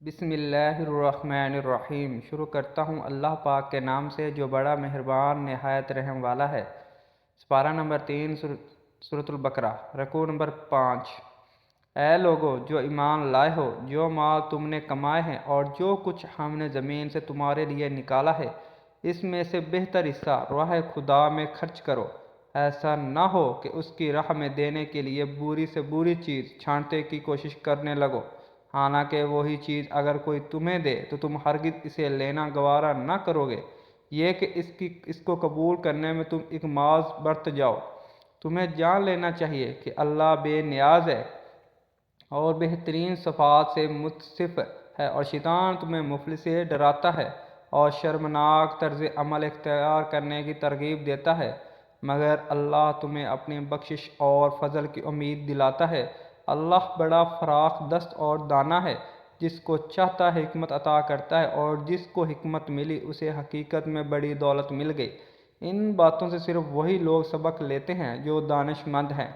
بسم اللہ الرحمن الرحیم۔ شروع کرتا ہوں اللہ پاک کے نام سے جو بڑا مہربان نہایت رحم والا ہے۔ سپارہ نمبر 3 سورۃ البقرہ، رکوع نمبر 5۔ اے لوگو جو ایمان لائے ہو، جو مال تم نے کمائے ہیں اور جو کچھ ہم نے زمین سے تمہارے لیے نکالا ہے، اس میں سے بہتر حصہ راہ خدا میں خرچ کرو۔ ایسا نہ ہو کہ اس کی راہ میں دینے کے لیے بری سے بری چیز چھانٹنے کی کوشش کرنے لگو، حالانکہ وہی چیز اگر کوئی تمہیں دے تو تم ہرگز اسے لینا گوارا نہ کرو گے، یہ کہ اس کو قبول کرنے میں تم اغماض برت جاؤ۔ تمہیں جان لینا چاہیے کہ اللہ بے نیاز ہے اور بہترین صفات سے متصف ہے، اور شیطان تمہیں مفلس سے ڈراتا ہے اور شرمناک طرز عمل اختیار کرنے کی ترغیب دیتا ہے، مگر اللہ تمہیں اپنی بخشش اور فضل کی امید دلاتا ہے۔ اللہ بڑا فراخ دست اور دانا ہے، جس کو چاہتا ہے حکمت عطا کرتا ہے، اور جس کو حکمت ملی اسے حقیقت میں بڑی دولت مل گئی۔ ان باتوں سے صرف وہی لوگ سبق لیتے ہیں جو دانش مند ہیں۔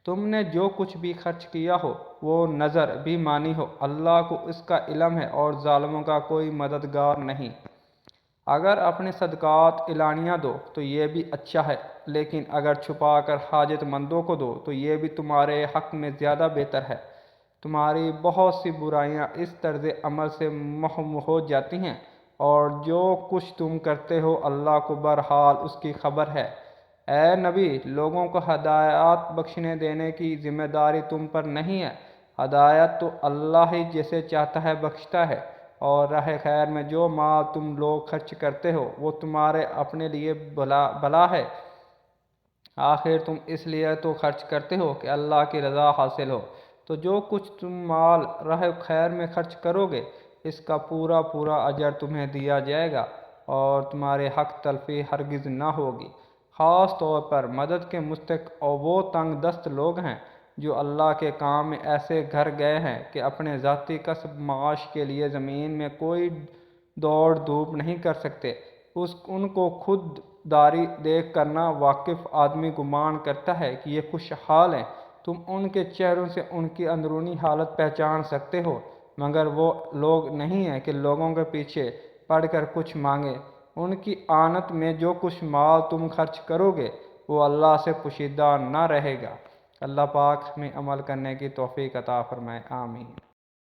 تم نے جو کچھ بھی خرچ کیا ہو وہ نذر بھی مانی ہو، اللہ کو اس کا علم ہے اور ظالموں کا کوئی مددگار نہیں۔ اگر اپنے صدقات اعلانیہ دو تو یہ بھی اچھا ہے، لیکن اگر چھپا کر حاجت مندوں کو دو تو یہ بھی تمہارے حق میں زیادہ بہتر ہے۔ تمہاری بہت سی برائیاں اس طرز عمل سے محو ہو جاتی ہیں، اور جو کچھ تم کرتے ہو اللہ کو بہرحال اس کی خبر ہے۔ اے نبی، لوگوں کو ہدایات بخشنے دینے کی ذمہ داری تم پر نہیں ہے۔ ہدایت تو اللہ ہی جسے چاہتا ہے بخشتا ہے، اور راہ خیر میں جو مال تم لوگ خرچ کرتے ہو وہ تمہارے اپنے لیے بھلا ہے۔ آخر تم اس لیے تو خرچ کرتے ہو کہ اللہ کی رضا حاصل ہو، تو جو کچھ تم مال راہ خیر میں خرچ کرو گے اس کا پورا اجر تمہیں دیا جائے گا، اور تمہارے حق تلفی ہرگز نہ ہوگی۔ خاص طور پر مدد کے مستحق اور وہ تنگ دست لوگ ہیں جو اللہ کے کام میں ایسے گھر گئے ہیں کہ اپنے ذاتی کسب معاش کے لیے زمین میں کوئی دوڑ دھوپ نہیں کر سکتے۔ ان کو خود داری دیکھ کر نا واقف آدمی گمان کرتا ہے کہ یہ خوشحال ہیں۔ تم ان کے چہروں سے ان کی اندرونی حالت پہچان سکتے ہو، مگر وہ لوگ نہیں ہیں کہ لوگوں کے پیچھے پڑ کر کچھ مانگیں۔ ان کی آنت میں جو کچھ مال تم خرچ کرو گے وہ اللہ سے پوشیدہ نہ رہے گا۔ اللہ پاک ہمیں عمل کرنے کی توفیق عطا فرمائے، آمین۔